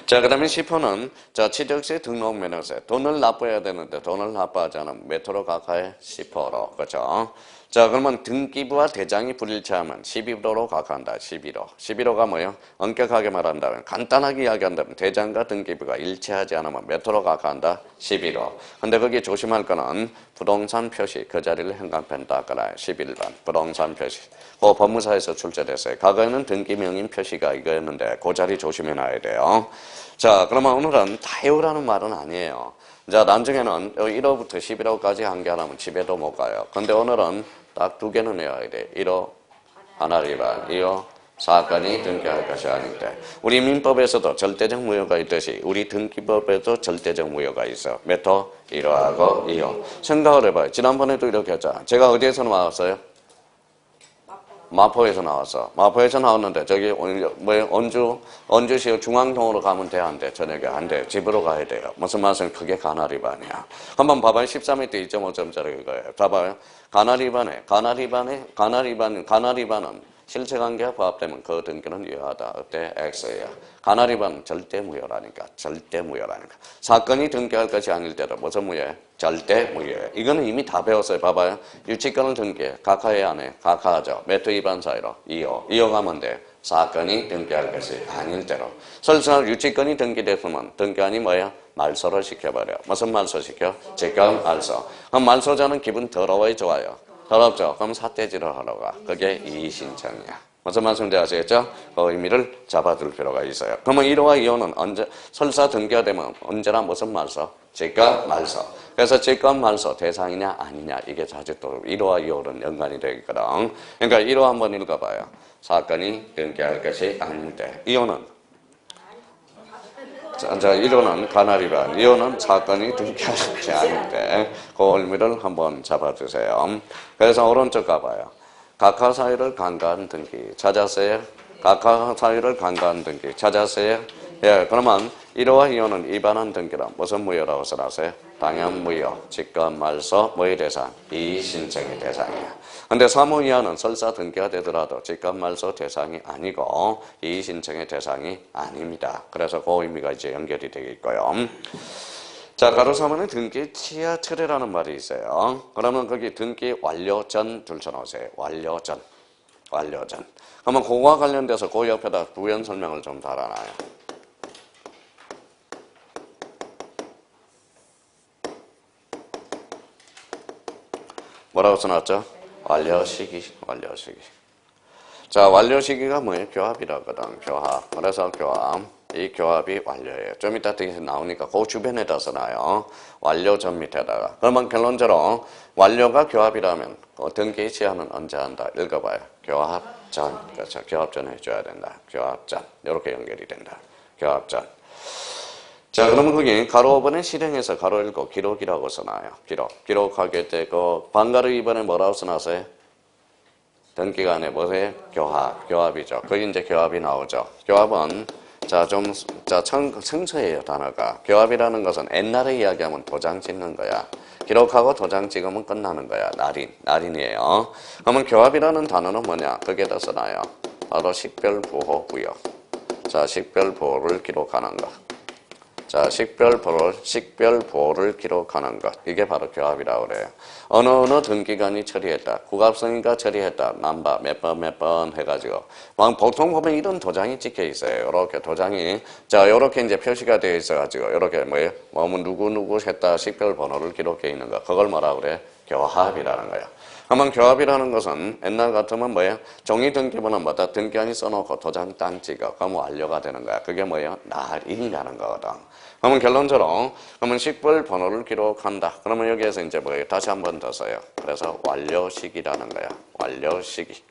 자, 그 다음에 10호는, 자, 취득세 등록 면허세. 돈을 납부해야 되는데 돈을 납부하지 않으면 몇 호로 각하해? 10호로. 그죠? 자, 그러면 등기부와 대장이 불일치하면 11호로 각하한다. 11호. 11호가 뭐예요? 엄격하게 말한다면, 간단하게 이야기한다면 대장과 등기부가 일치하지 않으면 몇 호로 각하한다? 11호. 근데 거기 조심할 거는 부동산 표시, 그 자리를 행간편 닦아놔요. 11번. 부동산 표시. 그 법무사에서 출제됐어요. 과거에는 등기명인 표시가 이거였는데 그 자리 조심해놔야 돼요. 자, 그러면 오늘은 다 외우라는 말은 아니에요. 자, 나중에는 1호부터 11호까지 한 개 하면 집에도 못 가요. 근데 오늘은 딱 2개는 외워야 돼. 1호, 하나 위반, 2호, 사건이 등기할 것이 아닌데. 우리 민법에서도 절대적 무효가 있듯이 우리 등기법에도 절대적 무효가 있어. 몇 호? 1호하고 2호. 생각을 해봐요. 지난번에도 이렇게 했잖아. 제가 어디에서 나왔어요? 마포에서 나왔어. 마포에서 나왔는데 저기 원주시 중앙동으로 가면 돼? 안 돼? 저녁에 안 돼. 집으로 가야 돼요. 무슨 말씀? 그게 가나리반이야. 한번 봐봐요. 13m 2.5점짜리 이거예요. 봐봐요. 가나리반은 실체 관계가 부합되면 그 등기는 유효하다. 어때? X예요. 가나리반 절대 무효라니까. 절대 무효라니까. 사건이 등기할 것이 아닐 때도 무슨 무효예요? 절대 무효예요. 이거는 이미 다 배웠어요. 봐봐요. 유치권을 등기해. 각하에 안 해. 각하하죠. 매토 위반 사유로 2호. 2호 가면 돼. 사건이 등기할 것이 아닐 때로. 설사 유치권이 등기됐으면 등기한이 뭐야? 말소를 시켜버려. 무슨 말소 시켜? 직권 말소. 그럼 말소자는 기분 더러워야 좋아요. 더럽죠? 그럼 사태질을 하러 가. 그게 이의신청이야. 무슨 말씀인지 아시겠죠? 그 의미를 잡아둘 필요가 있어요. 그러면 1호와 2호는 언제, 설사 등기가 되면 언제나 무슨 말소? 직권 말소. 그래서 직권 말소 대상이냐 아니냐 이게 자주 또 1호와 2호는 연관이 되거든. 그러니까 1호 한번 읽어봐요. 사건이 등기할 것이 아닐 때. 2호는 자, 1호는 가나리반, 2호는 사건이 등기할 것이 아닐 때 그 의미를 한번 잡아주세요. 그래서 오른쪽 가봐요. 각하 사유를 간과한 등기 찾았어요? 각하 사유를 간과한 등기 찾았어요? 예, 그러면 1호와 2호는 위반한 등기란 무슨 무효라고 써놨어요? 당연 무효, 직권 말소, 뭐의 대상? 이의신청의 대상이야. 근데 3호 이하는 설사 등기가 되더라도 직권 말소 대상이 아니고 이의신청의 대상이 아닙니다. 그래서 그 의미가 이제 연결이 되겠고요. 자, 가로 3호는 등기 취하 철회라는 말이 있어요. 그러면 거기 등기 완료 전 줄쳐놓으세요. 완료 전. 완료 전. 그러면 그거와 관련돼서 그 옆에다 부연 설명을 좀 달아놔요. 뭐라고 써놨죠? 완료 시기, 완료 시기. 자, 완료 시기가 뭐예요? 교합이라거든, 교합. 그래서 교합. 이 교합이 완료예요. 좀 이따 뒤에 나오니까 그 주변에다 써놔요. 완료 전 밑에다가. 그러면 결론적으로 완료가 교합이라면 그 등기 취하는 언제 한다? 읽어봐요. 교합 전. 그렇죠. 교합 전 해줘야 된다. 교합 전. 이렇게 연결이 된다. 교합 전. 자, 그러면 거기 가로 5번에 실행해서 가로 1 기록이라고 써놔요. 기록. 기록하게 되고 반가로 2번에 뭐라고 써놨어요? 등기간에 뭐세요? 교합. 교합이죠. 거기 이제 교합이 나오죠. 교합은 생소해요, 단어가. 교합이라는 것은 옛날에 이야기하면 도장 찍는 거야. 기록하고 도장 찍으면 끝나는 거야. 날인이에요. 그러면 교합이라는 단어는 뭐냐? 거기에다 써놔요. 바로 식별부호 부여. 자, 식별부호를 기록하는 것. 자, 식별부호를 기록하는 것. 이게 바로 교합이라고 그래요. 어느 등기관이 처리했다. 국합성인가 처리했다. 남바 몇 번 해가지고. 보통 보면 이런 도장이 찍혀 있어요. 요렇게 도장이. 자, 요렇게 이제 표시가 되어 있어가지고. 요렇게 뭐예요? 누구 했다. 식별번호를 기록해 있는 거. 그걸 뭐라고 그래? 교합이라는 거예요. 그러면 교합이라는 것은 옛날 같으면 뭐예요? 종이 등기번호마다 등기한이 써놓고 도장 땅 찍어. 그러면 완료가 되는 거야. 그게 뭐예요? 날인이라는 거거든. 그러면 결론적으로 그러면 식별번호를 기록한다. 그러면 여기에서 이제 뭐예요? 다시 한 번 더 써요. 그래서 완료시기라는 거야. 완료시기.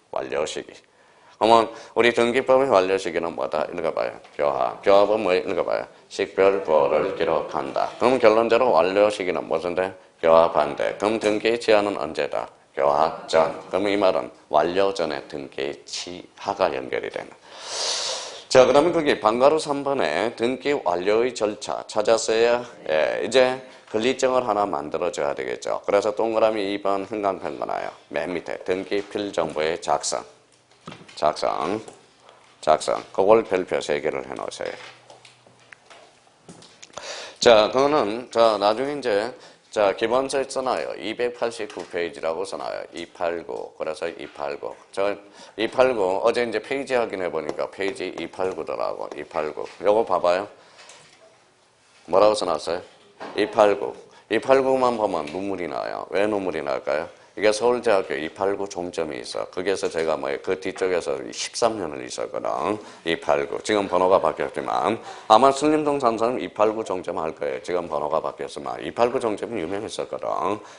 그러면 우리 등기법의 완료시기는 뭐다? 읽어봐요. 교합. 교합은 뭐예요? 읽어봐요. 식별번호를 기록한다. 그러면 결론적으로 완료시기는 무슨데? 교합한대. 그럼 등기 취하는 언제다? 교합 전. 그럼 이 말은 완료 전에 등기 취하가 연결이 되는. 자, 그러면 거기 방가로 3번에 등기 완료의 절차 찾았어요? 예, 이제 권리증을 하나 만들어줘야 되겠죠. 그래서 동그라미 2번 흥강편 거나요. 맨 밑에 등기 필정보의 작성. 그걸 별표 3개를 해놓으세요. 자, 그거는, 자, 나중에 이제, 자, 기본서에 써놔요. 289페이지라고 써놔요. 289. 그래서 289. 저 289, 어제 이제 페이지 확인해 보니까 페이지 289더라고. 289. 요거 봐봐요. 뭐라고 써놨어요? 289. 289만 보면 눈물이 나요. 왜 눈물이 날까요? 이게 서울대학교 289 종점이 있어. 거기에서 제가 그 뒤쪽에서 13년을 있었거든. 289. 지금 번호가 바뀌었지만 아마 슬림동 산 사람 289 종점 할 거예요. 지금 번호가 바뀌었지만 289 종점이 유명했었거든.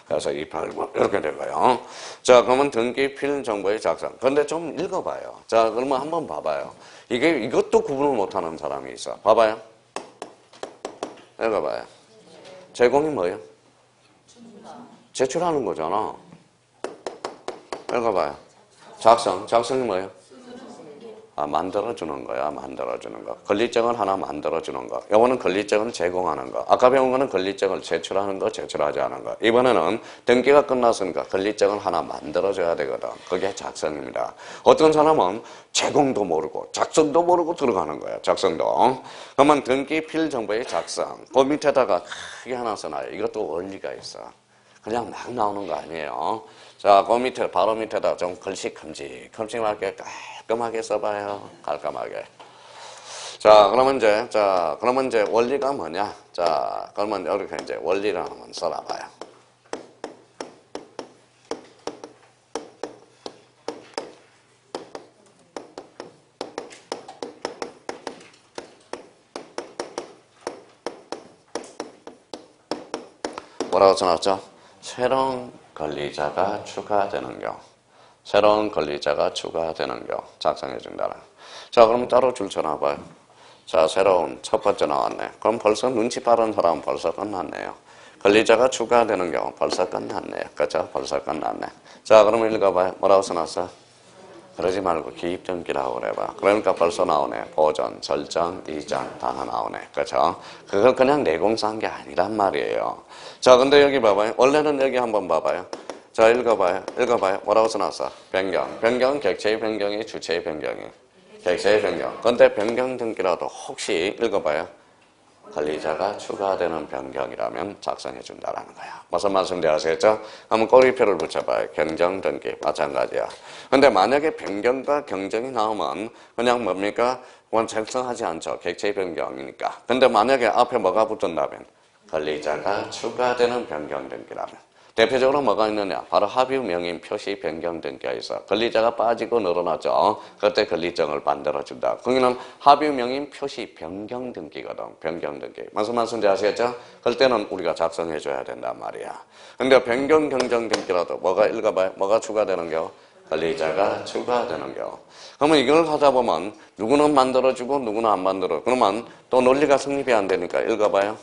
그래서 289 이렇게 되고요. 자, 그러면 등기 필 정보의 작성. 근데 좀 읽어봐요. 자, 그러면 한번 봐봐요. 이것도 구분을 못하는 사람이 있어. 봐봐요. 읽어봐요. 제공이 뭐예요? 제출하는 거잖아. 읽어봐요. 작성이 뭐예요? 만들어주는 거야, 만들어주는 거. 권리증을 하나 만들어주는 거. 요거는 권리증을 제공하는 거. 아까 배운 거는 권리증을 제출하는 거, 제출하지 않은 거. 이번에는 등기가 끝났으니까 권리증을 하나 만들어줘야 되거든. 그게 작성입니다. 어떤 사람은 제공도 모르고 작성도 모르고 들어가는 거야, 작성도. 그러면 등기 필정보의 작성. 그 밑에다가 크게 하나 써놔요. 이것도 원리가 있어. 그냥 막 나오는 거 아니에요. 자, 그 밑에, 바로 밑에다 좀 글씨 큼직하게 깔끔하게 써봐요. 깔끔하게. 자, 그러면 이제 원리가 뭐냐? 자, 그러면 이렇게 이제 원리를 한번 써놔봐요. 뭐라고 써놨죠? 새로운 권리자가 추가되는 경우. 새로운 권리자가 추가되는 경우 작성해 준다는. 자, 그럼 따로 줄 쳐놔봐요. 자, 새로운 첫 번째 나왔네. 그럼 벌써 눈치 빠른 사람은 벌써 끝났네요. 권리자가 추가되는 경우 벌써 끝났네요. 그렇죠? 벌써 끝났네. 자, 그럼 읽어봐요. 뭐라고 써놨어? 그러지 말고 기입등기라고 그래봐. 그러니까 벌써 나오네. 보전, 설정, 이전 다 나오네. 그렇죠? 그걸 그냥 내공사한 게 아니란 말이에요. 자, 근데 여기 봐봐요. 원래는 여기 한번 봐봐요. 자, 읽어봐요. 뭐라고 써놨어? 변경. 변경은 객체의 변경이 주체의 변경이. 객체의 변경. 근데 변경 등기라도 혹시 읽어봐요. 권리자가 추가되는 변경이라면 작성해 준다라는 거야. 무슨 말씀인지 아시겠죠? 한번 꼬리표를 붙여봐요. 경정 등기 마찬가지야. 근데 만약에 변경과 경정이 나오면 그냥 뭡니까? 그건 작성하지 않죠. 객체의 변경이니까. 근데 만약에 앞에 뭐가 붙은다면 권리자가 추가되는 변경 등기라면 대표적으로 뭐가 있느냐? 바로 합의 명인 표시 변경 등기가 있어. 권리자가 빠지고 늘어나죠. 그때 권리증을 만들어준다. 거기는 합의 명인 표시 변경 등기거든. 변경 등기. 무슨 말씀인지 아시겠죠? 그럴 때는 우리가 작성해줘야 된단 말이야. 근데 변경 경정 등기라도 뭐가 읽어봐요? 뭐가 추가되는 경우? 권리자가 추가되는 경우. 그러면 이걸 하다 보면 누구는 만들어주고 누구는 안 만들어. 그러면 또 논리가 성립이 안 되니까 읽어봐요.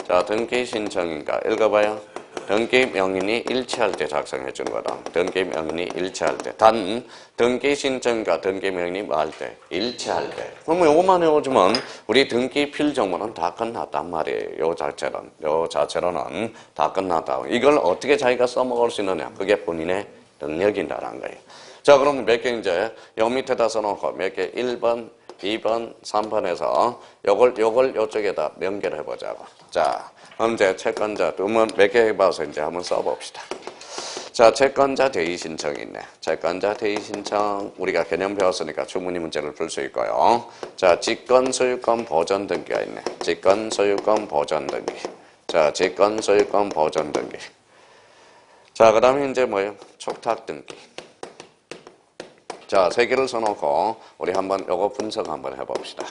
자, 등기 신청인가? 읽어봐요. 등기 명인이 일치할 때 작성해 주는 거다. 등기 명인이 일치할 때. 단, 등기 신청과 등기 명인이 뭐 할 때? 일치할 때. 그러면 요것만 해오지만 우리 등기 필정보는 다 끝났단 말이에요. 요 자체로는 다 끝났다. 이걸 어떻게 자기가 써먹을 수 있느냐? 그게 본인의 능력이다라는 거예요. 자, 그럼 몇 개 이제 요 밑에다 써놓고 몇 개? 1번, 2번, 3번에서 요걸 요쪽에다 연결해 보자고. 자, 그럼 이제 채권자 몇 개 해봐서 이제 한번 써봅시다. 자, 채권자 대의 신청이 있네. 채권자 대의 신청 우리가 개념 배웠으니까 충분히 문제를 풀 수 있고요. 자, 직권 소유권 보전 등기가 있네. 직권 소유권 보전 등기. 자, 직권 소유권 보전 등기. 자, 그 다음에 이제 뭐예요? 촉탁 등기. 자, 세 개를 써놓고 우리 한번 요거 분석 한번 해봅시다.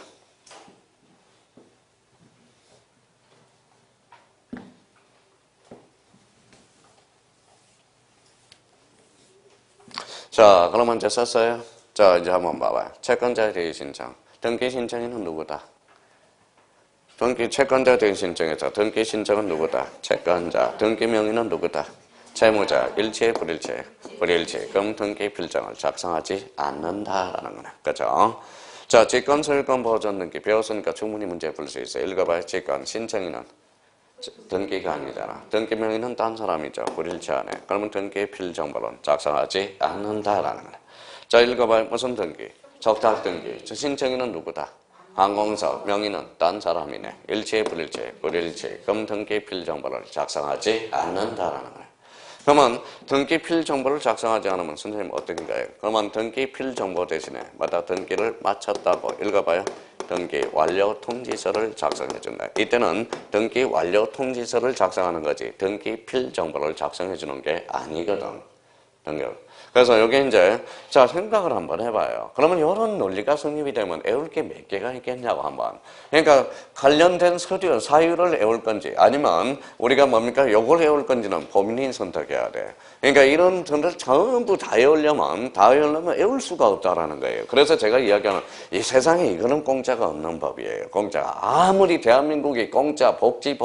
자, 그러면 이제 썼어요. 자, 이제 한번 봐봐요. 채권자 대의 신청. 등기 신청인은 누구다? 채권자 대의 신청에서 등기 신청은 누구다? 채권자. 등기 명의는 누구다? 채무자. 일체, 불일체. 불일체. 그럼 등기 필정을 작성하지 않는다라는 거네. 그죠? 자, 직권 소유권 보전 등기 배웠으니까 충분히 문제 풀 수 있어요. 읽어봐요. 직권. 신청인은 등기가 아니잖아. 등기 명의는 딴 사람이죠. 불일치 안에. 그러면 등기 필정보는 작성하지 않는다라는 거네. 자, 읽어봐요. 무슨 등기? 적탁 등기. 신청인은 누구다? 항공사. 명의는 딴 사람이네. 일체, 불일체. 불일치. 그럼 등기 필정보를 작성하지 않는다라는 거네. 그러면 등기 필정보를 작성하지 않으면 선생님 어떻게 가요? 그러면 등기 필정보 대신에 마다 등기를 마쳤다고 읽어봐요. 등기 완료 통지서를 작성해 준다. 이때는 등기 완료 통지서를 작성하는 거지 등기 필정보를 작성해 주는 게 아니거든. 그래서 여기 이제 자 생각을 한번 해봐요. 그러면 이런 논리가 성립이 되면 애울 게 몇 개가 있겠냐고 한번. 그러니까 관련된 서류, 사유를 애울 건지 아니면 우리가 뭡니까 요걸 애울 건지는 본인이 선택해야 돼. 그러니까 이런 것들 전부 다 외우려면 애울 수가 없다라는 거예요. 그래서 제가 이야기하는 이 세상에 이거는 공짜가 없는 법이에요. 공짜가 아무리 대한민국이 공짜 복지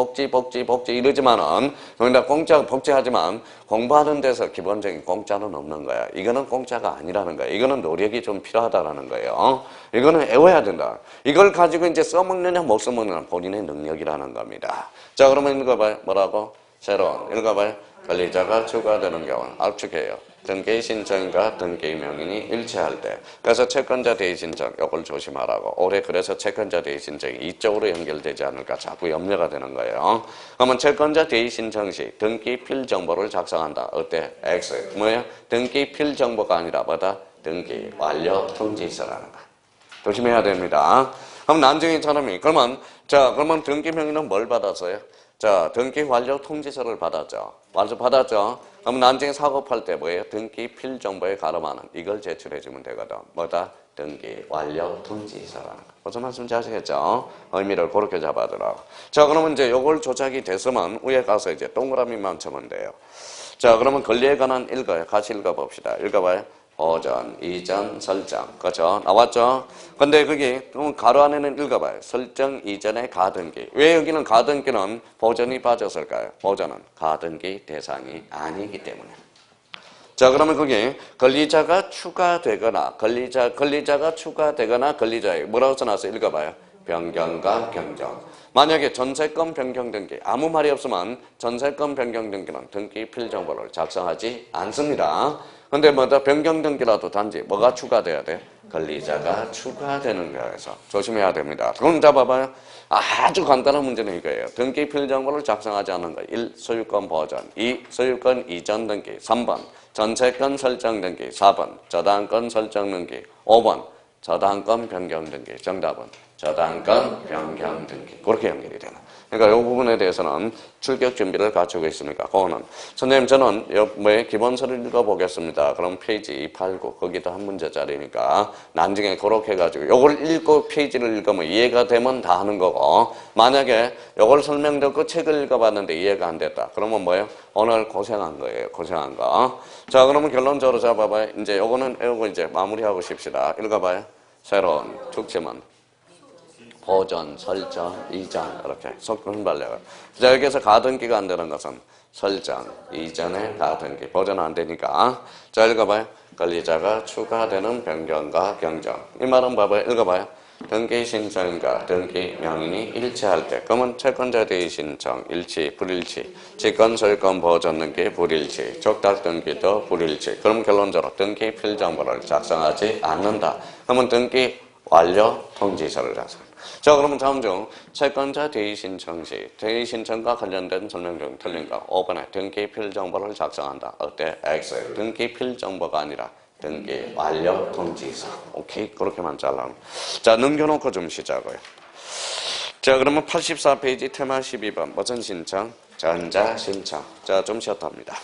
이러지만은 그러니까 공짜 복지하지만 공부하는 데서 기본적인 공짜는 없는 필요하다는 거야. 이거는 공짜가 아니라는 거야. 이거는 노력이 좀 필요하다라는 거예요. 이거는 외워야 된다. 이걸 가지고 이제 써먹느냐 못 써먹느냐 본인의 능력이라는 겁니다. 자, 그러면 읽어봐요. 뭐라고? 새로운 읽어봐요. 권리자가 추가되는 경우 압축해요. 등기 신청과 등기 명인이 일치할 때. 그래서 채권자 대의 신청 이걸 조심하라고. 올해 그래서 채권자 대의 신청이 이쪽으로 연결되지 않을까 자꾸 염려가 되는 거예요. 그러면 채권자 대의 신청 시 등기 필 정보를 작성한다. 어때? X. 뭐예요? 등기 필 정보가 아니라 뭐다? 등기 완료 통지서라는 거. 조심해야 됩니다. 그럼 나중에 사람이 그러면 등기 명인은 뭘 받았어요? 자, 등기 완료 통지서를 받았죠. 완료 받았죠. 그럼 나중에 사고팔 때 뭐예요? 등기 필 정보에 가름하는 이걸 제출해 주면 되거든. 뭐다? 등기 완료 통지서라는 거. 무슨 말씀인지 아시겠죠? 의미를 그렇게 잡아두라고. 자, 그러면 이제 요걸 조작이 됐으면 위에 가서 이제 동그라미만 쳐면 돼요. 자, 그러면 권리에 관한 읽어요. 같이 읽어봅시다. 읽어봐요. 보전, 이전, 설정. 그렇죠? 나왔죠? 근데 그게 그럼 가로 안에는 읽어봐요. 설정 이전의 가등기. 왜 여기는 가등기는 보전이 빠졌을까요? 보전은 가등기 대상이 아니기 때문에. 자, 그러면 그게 권리자가 추가되거나 권리자가 추가되거나 권리자에 뭐라고 써놨어요? 읽어봐요. 변경과 경정. 만약에 전세권 변경 등기 아무 말이 없으면 전세권 변경 등기는 등기 필정보를 작성하지 않습니다. 근데 뭐다 변경 등기라도 단지 뭐가 추가돼야 돼? 권리자가 추가되는 거여서 조심해야 됩니다. 그럼 잡아봐요. 아주 간단한 문제는 이거예요. 등기 필정보를 작성하지 않는 거. 1. 소유권 보전. 2. 소유권 이전 등기. 3번. 전세권 설정 등기. 4번. 저당권 설정 등기. 5번. 저당권 변경 등기. 정답은 저당권 변경 등기. 그렇게 연결이 되는. 그러니까 이 부분에 대해서는 출격 준비를 갖추고 있으니까 그거는 선생님 저는 기본서를 읽어보겠습니다. 그럼 페이지 289 거기도 한 문제짜리니까 나중에 그렇게 해가지고 요걸 읽고 페이지를 읽으면 이해가 되면 다 하는 거고 만약에 요걸 설명 듣고 책을 읽어봤는데 이해가 안 됐다. 그러면 뭐예요? 오늘 고생한 거예요. 고생한 거. 자, 그러면 결론적으로 잡아봐요. 이제 요거 이제 마무리하고 싶시다. 읽어봐요. 새로운 축제문. 보전, 설정, 이전 이렇게 속도는 발려요. 자, 여기서 가등기가 안 되는 것은 설정, 이전에 가등기, 보전 안 되니까. 자, 읽어봐요. 권리자가 추가되는 변경과 경정. 이 말은 봐봐요. 읽어봐요. 등기 신청과 등기 명인이 일치할 때. 그러면 채권자 대의 신청 일치, 불일치. 직권 소유권 보전 등기 불일치. 족탁 등기도 불일치. 그럼 결론적으로 등기 필정보를 작성하지 않는다. 그러면 등기 완료 통지서를 작성한다. 자, 그러면 다음 중 채권자 대의 신청 시 대의 신청과 관련된 설명 중 틀린 거 5번에 등기 필정보를 작성한다. 어때? X. 등기 필정보가 아니라 등기 완료 통지서. 오케이? 그렇게만 잘라놓은. 자, 넘겨놓고 좀 시작해요. 자, 그러면 84페이지 테마 12번 무슨 신청? 전자 신청. 자, 좀 쉬었답니다.